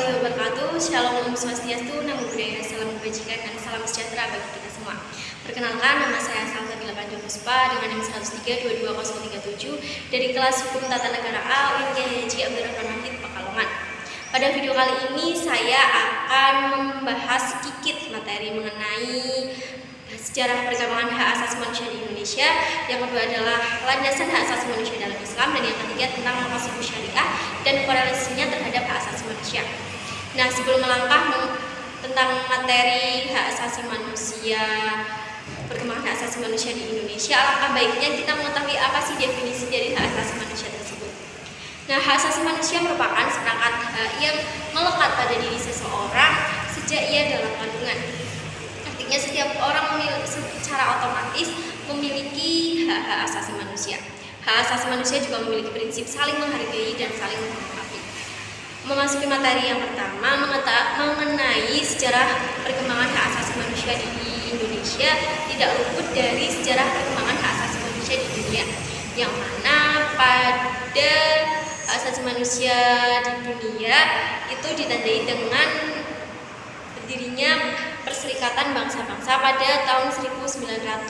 warahmatullahi wabarakatuh. Shalom, Om Swastiastu, Namo Buddhaya, salam kebajikan dan salam sejahtera bagi kita semua. Perkenalkan, nama saya Salsabila Panjang Puspa dengan NIM 103-22037 dari kelas Hukum Tata Negara A UIN Kiai Haji Abdurrahman Wahid Pekalongan. Pada video kali ini saya akan membahas sedikit materi mengenai sejarah perkembangan hak asasi manusia di Indonesia. Yang kedua adalah landasan hak asasi manusia dalam Islam, dan yang ketiga tentang maqasid syariah dan korelasinya terhadap hak asasi manusia. Nah, sebelum melangkah tentang materi hak asasi manusia, perkembangan hak asasi manusia di Indonesia, alangkah baiknya kita mengetahui apa sih definisi dari hak asasi manusia tersebut. Nah, hak asasi manusia merupakan seperangkat hak yang melekat pada diri seseorang sejak ia dalam kandungan. Artinya setiap orang secara otomatis memiliki hak-hak asasi manusia. Hak asasi manusia juga memiliki prinsip saling menghargai dan saling menghormati. Memasuki materi yang pertama mengenai sejarah perkembangan hak asasi manusia di Indonesia, tidak luput dari sejarah perkembangan hak asasi manusia di dunia, yang mana pada hak asasi manusia di dunia itu ditandai dengan berdirinya Perserikatan Bangsa-Bangsa pada tahun 1948.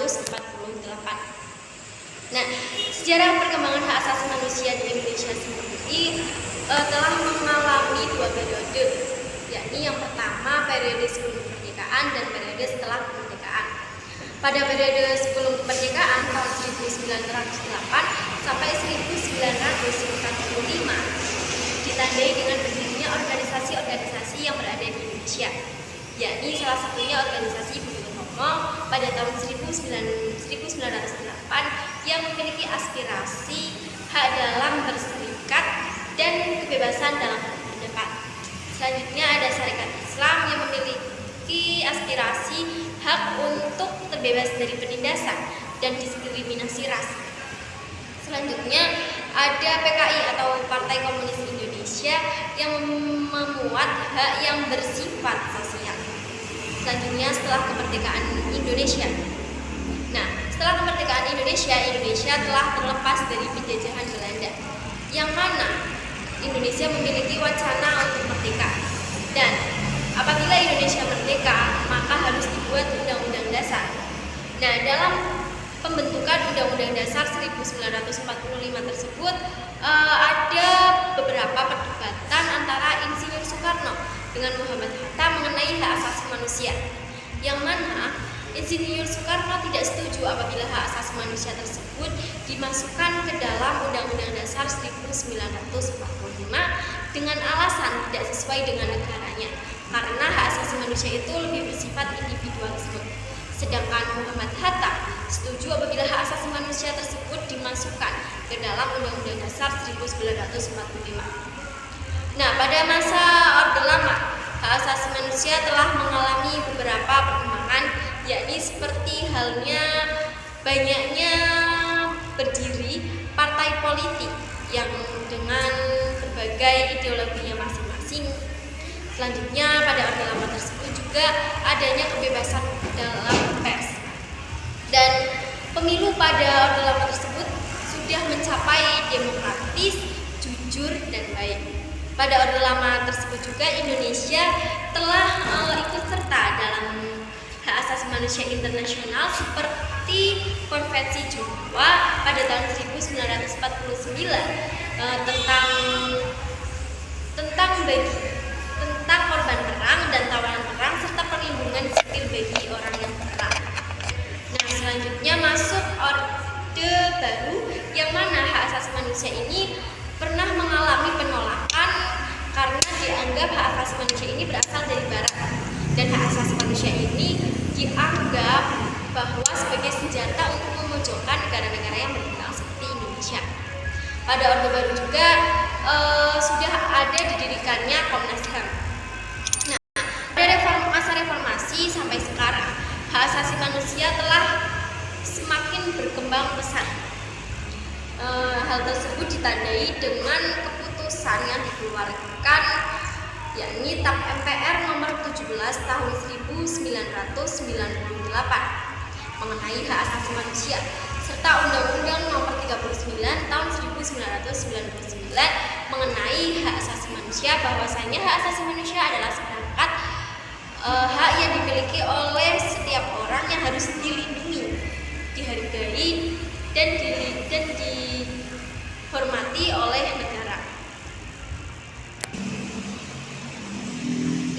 Nah, sejarah perkembangan hak asasi manusia di Indonesia sendiri telah mengalami dua periode, yakni yang pertama periode sebelum kemerdekaan dan periode setelah kemerdekaan. Pada periode sebelum kemerdekaan tahun 1908 sampai 1945 ditandai dengan berdirinya organisasi-organisasi yang berada di Indonesia, yakni salah satunya organisasi Budi Utomo pada tahun 1908 yang memiliki aspirasi hak dalam berserikat dan kebebasan dalam berpendapat. Selanjutnya ada Syarikat Islam yang memiliki aspirasi hak untuk terbebas dari penindasan dan diskriminasi ras. Selanjutnya ada PKI atau Partai Komunis Indonesia yang memuat hak yang bersifat sosial. Selanjutnya setelah kemerdekaan Indonesia. Nah, setelah kemerdekaan Indonesia telah terlepas dari penjajahan Belanda, yang mana Indonesia memiliki wacana untuk merdeka. Dan apabila Indonesia merdeka, maka harus dibuat Undang-Undang Dasar. Nah, dalam pembentukan Undang-Undang Dasar 1945 tersebut ada beberapa perdebatan antara Insinyur Soekarno dengan Muhammad Hatta mengenai hak asasi manusia, yang mana Insinyur Soekarno tidak setuju apabila hak asasi manusia tersebut dimasukkan ke dalam Undang-Undang Dasar 1945 dengan alasan tidak sesuai dengan negaranya, karena hak asasi manusia itu lebih bersifat individualisme. Sedangkan Muhammad Hatta setuju apabila hak asasi manusia tersebut dimasukkan ke dalam Undang-Undang Dasar 1945. Nah, pada masa Orde Lama, hak asasi manusia telah mengalami beberapa perkembangan, yakni seperti halnya banyaknya berdiri partai politik yang dengan berbagai ideologinya masing-masing. Selanjutnya pada Orde Lama tersebut juga adanya kebebasan dalam pers. Dan pemilu pada Orde Lama tersebut sudah mencapai demokratis, jujur, dan baik. Pada Orde Lama tersebut juga Indonesia telah ikut serta dalam hak asasi manusia internasional seperti Konvensi Jenewa pada tahun 1949 tentang korban perang dan tawanan perang serta perlindungan sipil bagi orang yang perang. Nah, selanjutnya masuk Orde Baru, yang mana hak asasi manusia ini pernah mengalami penolakan karena dianggap hak asasi manusia ini berasal dari Barat, dan hak asasi manusia ini dianggap bahwa sebagai senjata untuk memojokkan negara-negara yang berkembang seperti Indonesia. Pada Orde Baru juga sudah ada didirikannya Komnas HAM. Nah, pada masa reformasi sampai sekarang, hak asasi manusia telah semakin berkembang pesat. Hal tersebut ditandai dengan keputusan yang dikeluarkan, yakni TAP MPR nomor 17 tahun 1998 mengenai hak asasi manusia, serta Undang-Undang nomor 39 tahun 1999 mengenai hak asasi manusia. manusia bahwasanya hak asasi manusia adalah seperangkat hak yang dimiliki oleh setiap orang yang harus dilindungi, dihargai, dan dihormati oleh negara.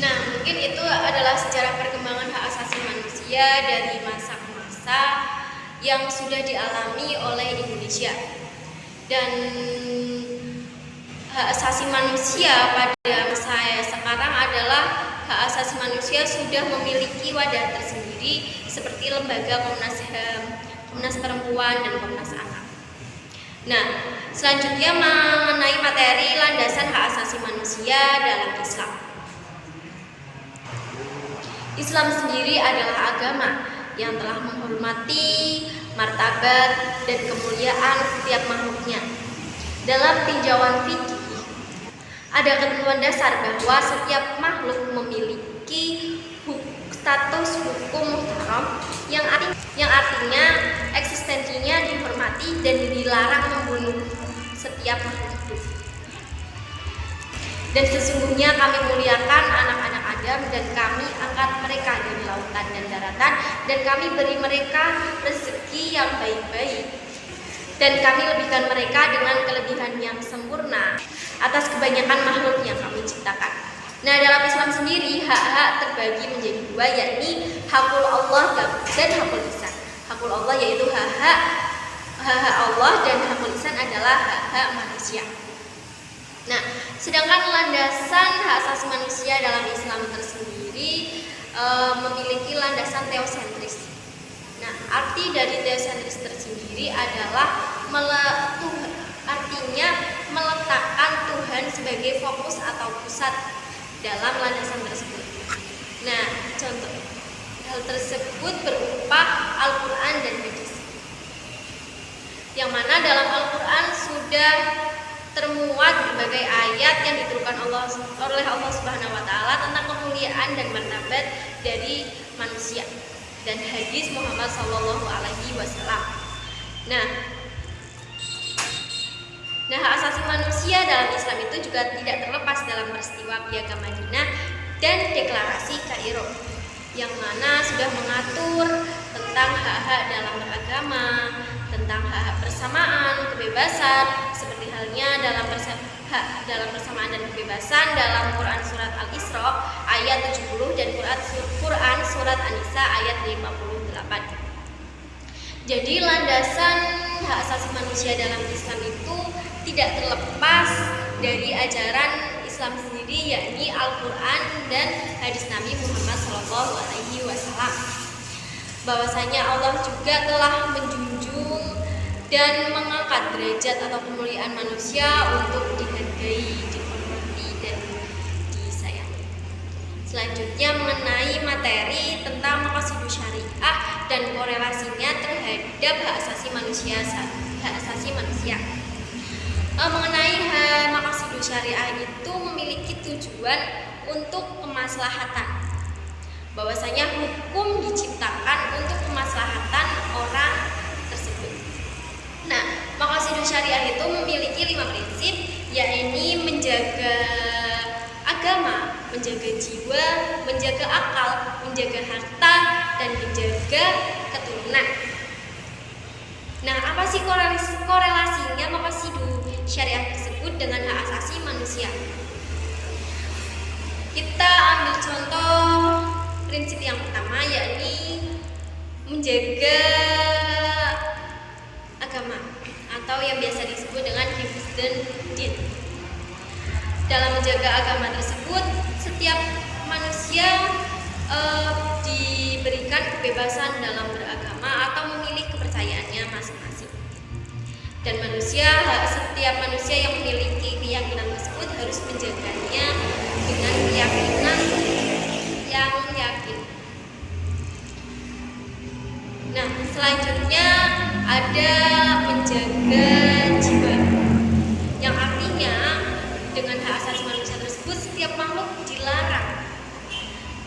Nah, mungkin itu adalah sejarah perkembangan hak asasi manusia dari masa ke masa yang sudah dialami oleh Indonesia. Dan hak asasi manusia pada masa sekarang adalah hak asasi manusia sudah memiliki wadah tersendiri seperti lembaga Komnas HAM, Komnas Perempuan, dan Komnas Anak. Nah, selanjutnya mengenai materi landasan hak asasi manusia dalam Islam. Islam sendiri adalah agama yang telah menghormati martabat dan kemuliaan setiap makhluknya. Dalam tinjauan fikih, ada ketentuan dasar bahwa setiap makhluk memiliki status hukum muhtaram yang artinya eksistensinya dihormati dan dilarang membunuh setiap makhluk hidup. Dan sesungguhnya kami muliakan anak-anak Adam dan kami angkat mereka dari lautan dan daratan dan kami beri mereka rezeki yang baik-baik dan kami lebihkan mereka dengan kelebihan yang sempurna atas kebanyakan makhluk yang kami ciptakan. Nah, dalam Islam sendiri hak-hak terbagi menjadi dua, yakni hakul Allah dan hakul lisan. Hakul Allah yaitu hak-hak Allah dan hakul lisan adalah hak-hak manusia. Nah, sedangkan landasan hak asasi manusia dalam Islam tersendiri memiliki landasan teosentris. Nah, arti dari teosentris tersendiri adalah artinya meletakkan Tuhan sebagai fokus atau pusat dalam landasan tersebut. Nah, contoh hal tersebut berupa Al-Quran dan hadis, yang mana dalam Al-Quran sudah termuat berbagai ayat yang diturunkan oleh Allah Subhanahu wa taala tentang kemuliaan dan martabat dari manusia dan hadis Muhammad sallallahu alaihi wasallam. Nah, hak asasi manusia dalam Islam itu juga tidak terlepas dalam peristiwa Piagam Madinah dan Deklarasi Kairo, yang mana sudah mengatur tentang hak-hak dalam beragama, tentang hak-hak persamaan, kebebasan, seperti halnya dalam persamaan dan kebebasan dalam Quran Surat Al-Isra ayat 70 dan Quran Surat An-Nisa ayat 58. Jadi landasan hak asasi manusia dalam Islam itu tidak terlepas dari ajaran Islam sendiri, yakni Al-Quran dan hadis Nabi Muhammad SAW. Bahwasanya Allah juga telah menjunjung dan mengangkat derajat atau kemuliaan manusia untuk dihargai, dihormati, dan disayangi. Selanjutnya mengenai materi tentang maqasidus syariah dan korelasinya terhadap hak asasi manusia. Mengenai maqasidus syariah itu memiliki tujuan untuk kemaslahatan, bahwasanya hukum diciptakan untuk kemaslahatan orang tersebut. Nah, maqasidus syariah itu memiliki 5 prinsip, yakni menjaga agama, menjaga jiwa, menjaga akal, menjaga harta, dan menjaga keturunan. Nah, apa sih korelasinya maqasidus syariah tersebut dengan hak asasi manusia? Kita ambil contoh prinsip yang pertama, yakni menjaga agama atau yang biasa disebut dengan hifdzun din. Dalam menjaga agama tersebut, setiap manusia diberikan kebebasan dalam beragama atau memilih kepercayaannya masing-masing. Dan setiap manusia yang memiliki keyakinan tersebut harus menjaganya dengan keyakinan yang yakin. Nah, selanjutnya ada menjaga jiwa, yang artinya dengan hak asasi manusia tersebut setiap makhluk dilarang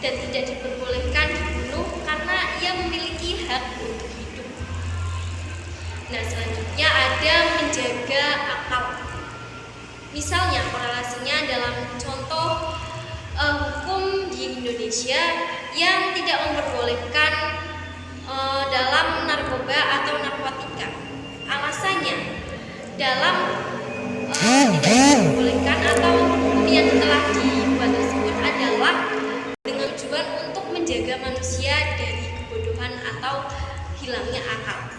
dan tidak diperbolehkan dibunuh karena ia memiliki hak untuk hidup. Nah, selanjutnya ada menjaga akal. Misalnya korelasinya dalam dalam tidak dibolehkan atau hukum yang telah dibuat tersebut adalah dengan tujuan untuk menjaga manusia dari kebodohan atau hilangnya akal.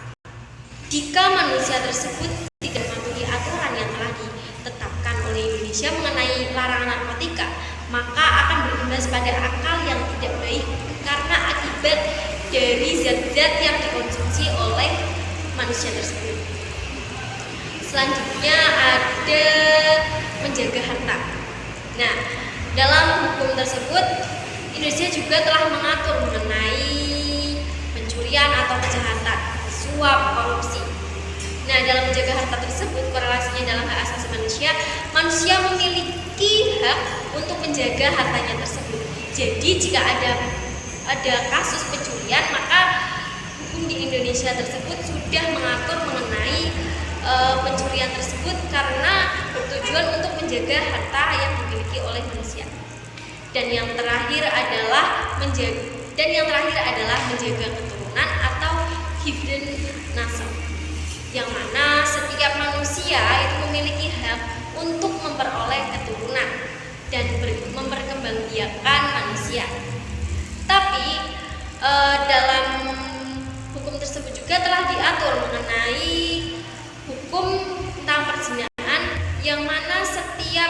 Jika manusia tersebut tidak mematuhi aturan yang telah ditetapkan oleh Indonesia mengenai larangan narkotika, maka akan berimbas pada akal yang tidak baik karena akibat dari zat-zat yang dikonsumsi oleh manusia tersebut. Selanjutnya ada menjaga harta. Nah, dalam hukum tersebut Indonesia juga telah mengatur mengenai pencurian atau kejahatan, suap, korupsi. Nah, dalam menjaga harta tersebut korelasinya dalam hak asasi manusia, manusia memiliki hak untuk menjaga hartanya tersebut. Jadi jika ada kasus pencurian, maka hukum di Indonesia tersebut sudah mengatur mengenai pencurian tersebut karena bertujuan untuk menjaga harta yang dimiliki oleh manusia. Dan yang terakhir adalah menjaga keturunan atau hifdzun nasab, yang mana setiap manusia itu memiliki hak untuk memperoleh keturunan dan memperkembangbiakan manusia. Tapi dalam hukum tersebut juga telah diatur mengenai hukum tentang perzinahan, yang mana setiap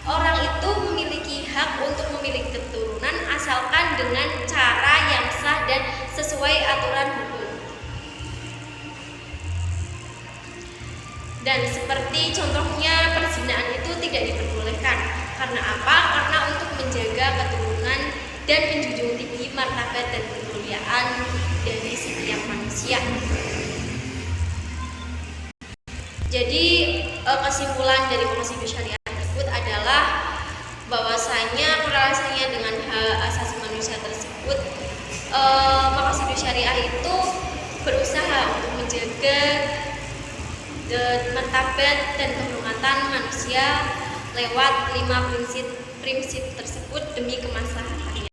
orang itu memiliki hak untuk memiliki keturunan asalkan dengan cara yang sah dan sesuai aturan hukum. Dan seperti contohnya perzinahan itu tidak diperbolehkan. Karena apa? Karena untuk menjaga keturunan dan menjunjung tinggi martabat dan kemuliaan dari setiap manusia. Jadi kesimpulan dari Maqasidus Syariah tersebut adalah bahwasanya korelasinya dengan hak asasi manusia tersebut, Maqasidus Syariah itu berusaha untuk menjaga martabat dan kehormatan manusia lewat 5 prinsip tersebut demi kemaslahatan.